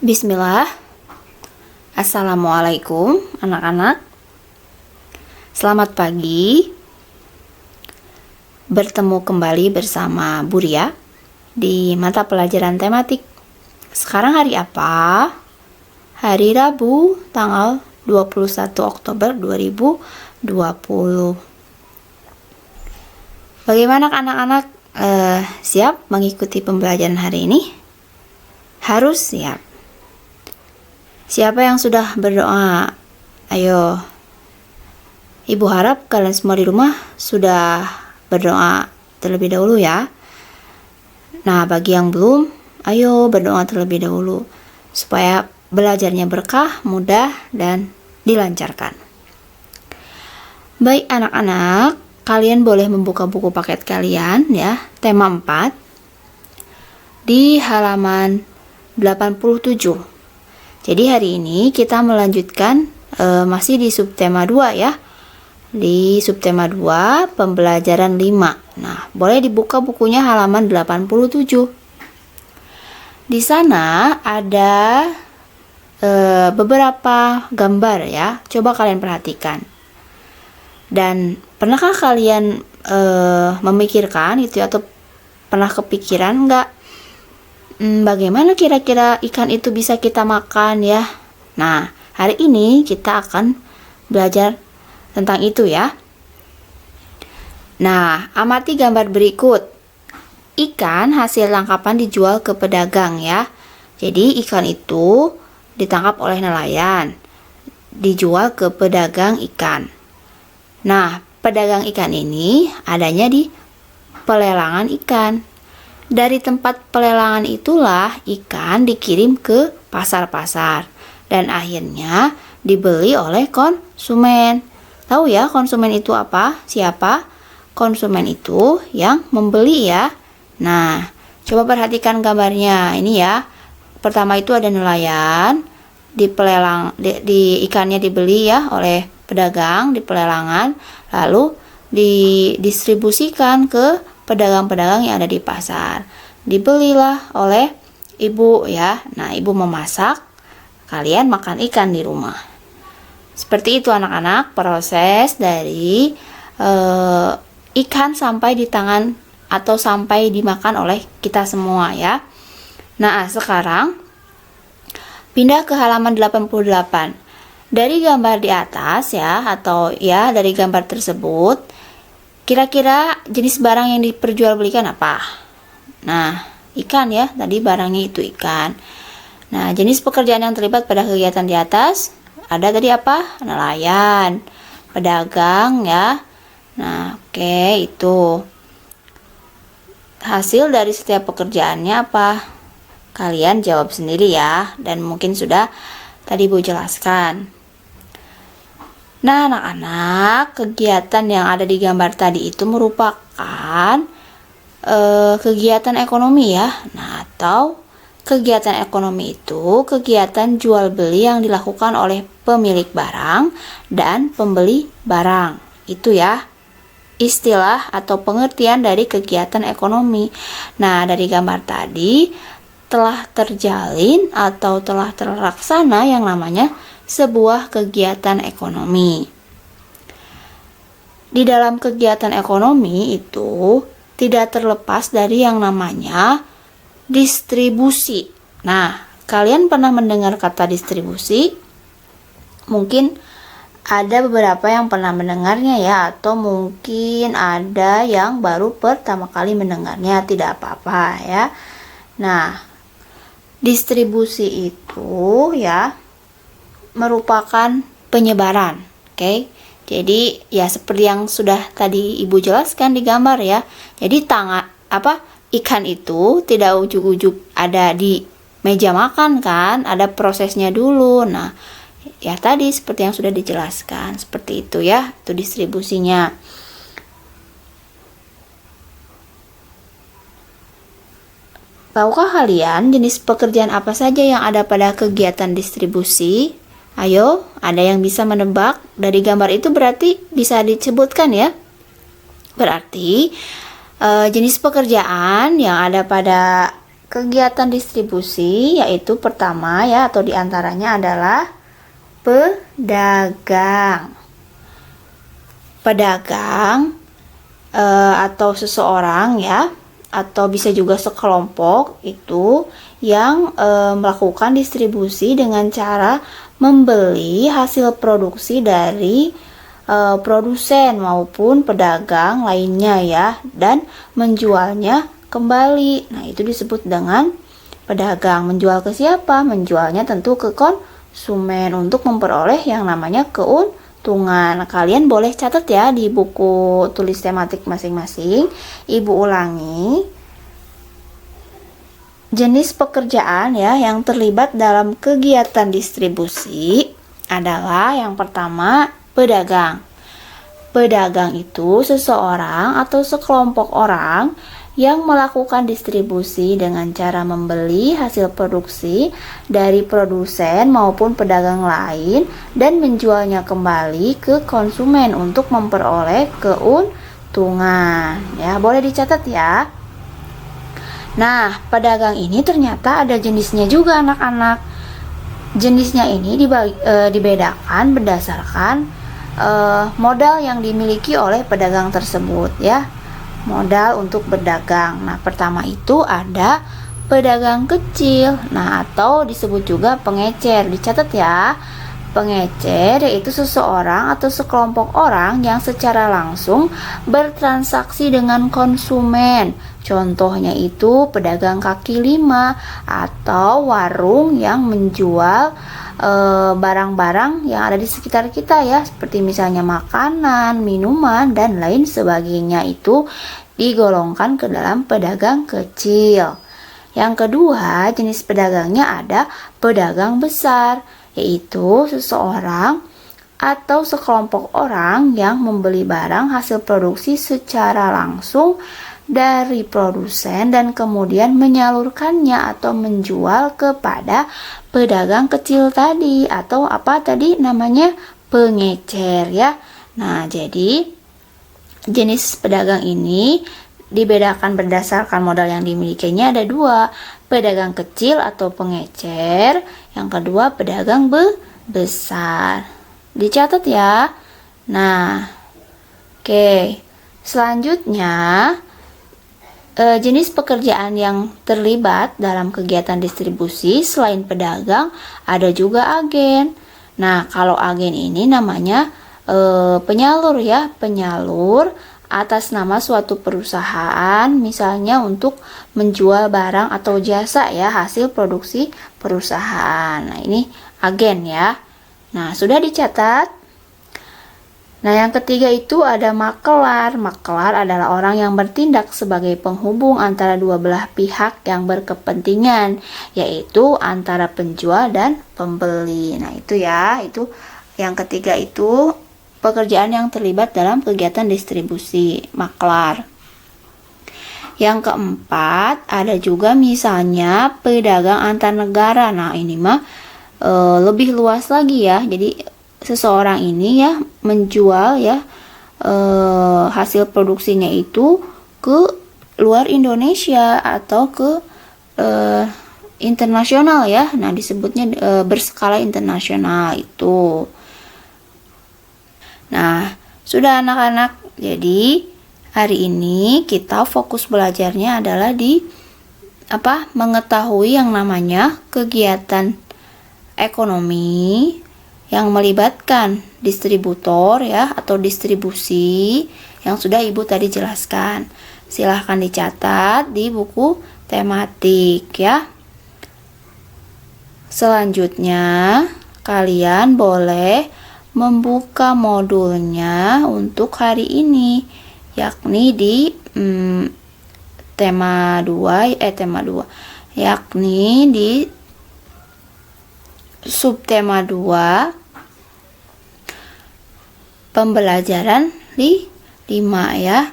Bismillah. Assalamualaikum anak-anak. Selamat pagi. Bertemu kembali bersama Bu Ria di mata pelajaran tematik. Sekarang hari apa? Hari Rabu, tanggal 21 Oktober 2020. Bagaimana anak-anak? Siap mengikuti pembelajaran hari ini? Harus siap. Siapa yang sudah berdoa? Ayo. Ibu harap kalian semua di rumah sudah berdoa terlebih dahulu ya. Nah, bagi yang belum, ayo berdoa terlebih dahulu supaya belajarnya berkah, mudah, dan dilancarkan. Baik anak-anak, kalian boleh membuka buku paket kalian ya, tema 4 di halaman 87. Jadi hari ini kita melanjutkan masih di subtema 2 ya. Di subtema 2 pembelajaran 5. Nah, boleh dibuka bukunya halaman 87. Di sana ada beberapa gambar ya. Coba kalian perhatikan. Dan pernahkah kalian memikirkan itu atau pernah kepikiran enggak? Bagaimana kira-kira ikan itu bisa kita makan ya? Nah, hari ini kita akan belajar tentang itu ya. Nah, amati gambar berikut. Ikan hasil tangkapan dijual ke pedagang ya. Jadi ikan itu ditangkap oleh nelayan, dijual ke pedagang ikan. Nah, pedagang ikan ini adanya di pelelangan ikan. Dari tempat pelelangan itulah ikan dikirim ke pasar-pasar dan akhirnya dibeli oleh konsumen. Tahu ya konsumen itu apa? Siapa? Konsumen itu yang membeli ya. Nah, coba perhatikan gambarnya ini ya. Pertama itu ada nelayan, di ikannya dibeli ya oleh pedagang di pelelangan, lalu didistribusikan ke pedagang-pedagang yang ada di pasar. Dibelilah oleh ibu ya. Nah, ibu memasak, kalian makan ikan di rumah. Seperti itu anak-anak proses dari ikan sampai di tangan atau sampai dimakan oleh kita semua ya. Nah, sekarang pindah ke halaman 88. Dari gambar di atas ya atau ya dari gambar tersebut, kira-kira jenis barang yang diperjualbelikan apa? Nah, ikan ya, tadi barangnya itu ikan. Nah, jenis pekerjaan yang terlibat pada kegiatan di atas, ada tadi apa? Nelayan, pedagang ya. Nah, oke, itu. Hasil dari setiap pekerjaannya apa? Kalian jawab sendiri ya, dan mungkin sudah tadi Bu jelaskan. Nah, anak-anak, kegiatan yang ada di gambar tadi itu merupakan kegiatan ekonomi ya. Nah, atau kegiatan ekonomi itu kegiatan jual beli yang dilakukan oleh pemilik barang dan pembeli barang. Itu ya, istilah atau pengertian dari kegiatan ekonomi. Nah, dari gambar tadi telah terjalin atau telah terlaksana yang namanya sebuah kegiatan ekonomi. Di dalam kegiatan ekonomi itu tidak terlepas dari yang namanya distribusi. Nah, kalian pernah mendengar kata distribusi? Mungkin ada beberapa yang pernah mendengarnya ya, atau mungkin ada yang baru pertama kali mendengarnya, tidak apa-apa ya. Nah, distribusi itu ya merupakan penyebaran, oke? Jadi ya seperti yang sudah tadi Ibu jelaskan di gambar ya. Jadi ikan itu tidak ujug-ujug ada di meja makan kan, ada prosesnya dulu. Nah, ya tadi seperti yang sudah dijelaskan, seperti itu ya, itu distribusinya. Tahukah kalian jenis pekerjaan apa saja yang ada pada kegiatan distribusi? Ayo, ada yang bisa menebak? Dari gambar itu berarti bisa disebutkan ya. Berarti jenis pekerjaan yang ada pada kegiatan distribusi yaitu pertama ya atau diantaranya adalah pedagang. Pedagang atau seseorang ya atau bisa juga sekelompok itu yang melakukan distribusi dengan cara membeli hasil produksi dari produsen maupun pedagang lainnya ya dan menjualnya kembali. Nah, itu disebut dengan pedagang. Menjual ke siapa? Menjualnya tentu ke konsumen untuk memperoleh yang namanya keuntungan. Kalian boleh catat ya di buku tulis tematik masing-masing. Ibu ulangi. Jenis pekerjaan ya yang terlibat dalam kegiatan distribusi adalah yang pertama pedagang. Pedagang itu seseorang atau sekelompok orang yang melakukan distribusi dengan cara membeli hasil produksi dari produsen maupun pedagang lain dan menjualnya kembali ke konsumen untuk memperoleh keuntungan. Ya, boleh dicatat ya. Nah, pedagang ini ternyata ada jenisnya juga anak-anak. Jenisnya ini dibedakan berdasarkan modal yang dimiliki oleh pedagang tersebut ya. Modal untuk berdagang. Nah, pertama itu ada pedagang kecil. Nah, atau disebut juga pengecer. Dicatat ya. Pengecer yaitu seseorang atau sekelompok orang yang secara langsung bertransaksi dengan konsumen. Contohnya itu pedagang kaki lima atau warung yang menjual barang-barang yang ada di sekitar kita ya, seperti misalnya makanan, minuman, dan lain sebagainya. Itu digolongkan ke dalam pedagang kecil. Yang kedua, jenis pedagangnya ada pedagang besar, yaitu seseorang atau sekelompok orang yang membeli barang hasil produksi secara langsung dari produsen dan kemudian menyalurkannya atau menjual kepada pedagang kecil tadi atau apa tadi namanya pengecer ya. Nah, jadi jenis pedagang ini dibedakan berdasarkan modal yang dimilikinya ada dua, pedagang kecil atau pengecer, yang kedua pedagang besar. Dicatat ya. Nah, oke. Selanjutnya jenis pekerjaan yang terlibat dalam kegiatan distribusi selain pedagang ada juga agen. Nah, kalau agen ini namanya penyalur ya, penyalur atas nama suatu perusahaan, misalnya untuk menjual barang atau jasa ya, hasil produksi perusahaan. Nah, ini agen ya. Nah, sudah dicatat. Nah, yang ketiga itu ada makelar. Makelar adalah orang yang bertindak sebagai penghubung antara dua belah pihak yang berkepentingan, yaitu antara penjual dan pembeli. Nah, itu ya, itu yang ketiga itu pekerjaan yang terlibat dalam kegiatan distribusi, makelar. Yang keempat, ada juga misalnya pedagang antar negara. Nah, ini mah lebih luas lagi ya. Jadi seseorang ini ya menjual ya hasil produksinya itu ke luar Indonesia atau ke internasional ya. Nah, disebutnya berskala internasional itu. Nah, sudah anak-anak. Jadi hari ini kita fokus belajarnya adalah di mengetahui yang namanya kegiatan ekonomi yang melibatkan distributor ya atau distribusi yang sudah Ibu tadi jelaskan. Silahkan dicatat di buku tematik ya. Selanjutnya kalian boleh membuka modulnya untuk hari ini, yakni di tema 2 yakni di subtema 2 pembelajaran 5 ya.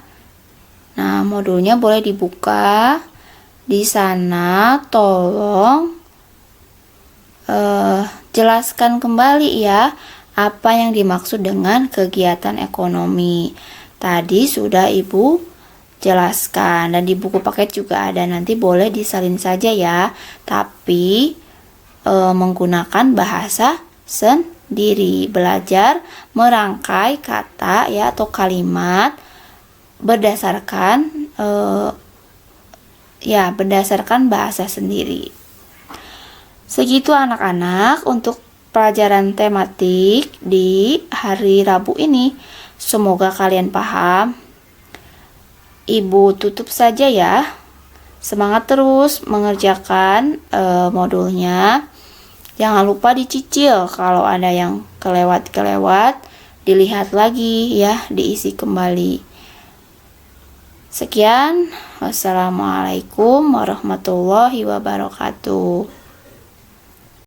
Nah, modulnya boleh dibuka. Di sana tolong jelaskan kembali ya apa yang dimaksud dengan kegiatan ekonomi. Tadi sudah Ibu jelaskan, dan di buku paket juga ada, nanti boleh disalin saja ya, tapi menggunakan bahasa sendiri. Belajar merangkai kata ya atau kalimat berdasarkan berdasarkan bahasa sendiri. Segitu anak-anak untuk pelajaran tematik di hari Rabu ini. Semoga kalian paham. Ibu tutup saja ya. Semangat terus mengerjakan modulnya. Jangan lupa dicicil, kalau ada yang kelewat, dilihat lagi ya, diisi kembali. Sekian, wassalamualaikum warahmatullahi wabarakatuh.